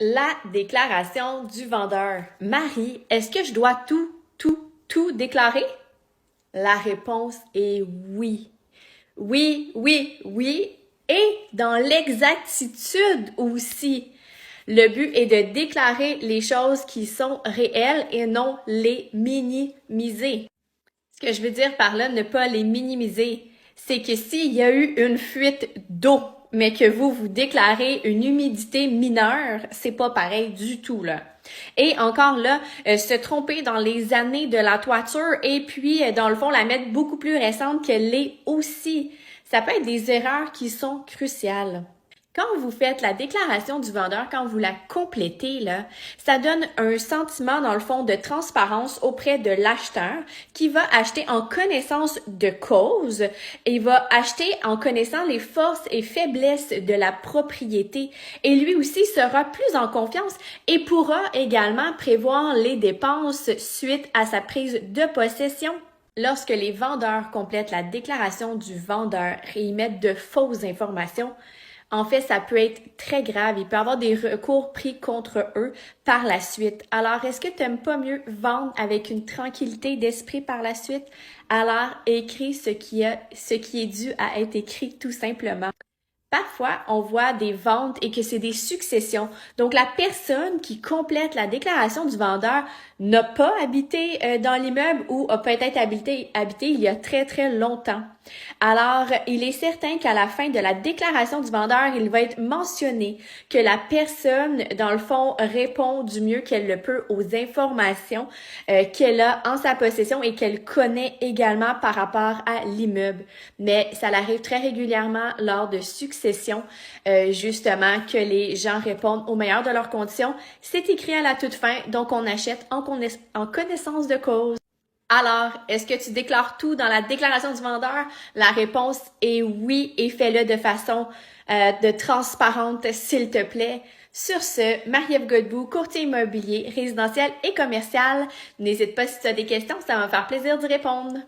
La déclaration du vendeur. Marie, est-ce que je dois tout déclarer? La réponse est oui. Oui, oui, oui. Et dans l'exactitude aussi. Le but est de déclarer les choses qui sont réelles et non les minimiser. Ce que je veux dire par là, ne pas les minimiser, c'est que s'il y a eu une fuite d'eau, mais que vous déclarez une humidité mineure, c'est pas pareil du tout, là. Et encore là, se tromper dans les années de la toiture et puis, dans le fond, la mettre beaucoup plus récente qu'elle l'est aussi. Ça peut être des erreurs qui sont cruciales. Quand vous faites la déclaration du vendeur, quand vous la complétez, là, ça donne un sentiment, dans le fond, de transparence auprès de l'acheteur qui va acheter en connaissance de cause et va acheter en connaissant les forces et faiblesses de la propriété. Et lui aussi sera plus en confiance et pourra également prévoir les dépenses suite à sa prise de possession. Lorsque les vendeurs complètent la déclaration du vendeur et y mettent de fausses informations, en fait, ça peut être très grave. Il peut y avoir des recours pris contre eux par la suite. Alors, est-ce que tu n'aimes pas mieux vendre avec une tranquillité d'esprit par la suite? Alors, écris ce qui est dû à être écrit tout simplement. Parfois, on voit des ventes et que c'est des successions. Donc, la personne qui complète la déclaration du vendeur n'a pas habité dans l'immeuble ou a peut-être habité il y a très, très longtemps. Alors, il est certain qu'à la fin de la déclaration du vendeur, il va être mentionné que la personne, dans le fond, répond du mieux qu'elle le peut aux informations qu'elle a en sa possession et qu'elle connaît également par rapport à l'immeuble. Mais ça arrive très régulièrement lors de successions, justement, que les gens répondent au meilleur de leurs conditions. C'est écrit à la toute fin, donc on achète en connaissance de cause. Alors, est-ce que tu déclares tout dans la déclaration du vendeur? La réponse est oui et fais-le de façon de transparente, s'il te plaît. Sur ce, Marie-Ève Godbout, courtier immobilier, résidentiel et commercial. N'hésite pas si tu as des questions, ça va me faire plaisir d'y répondre.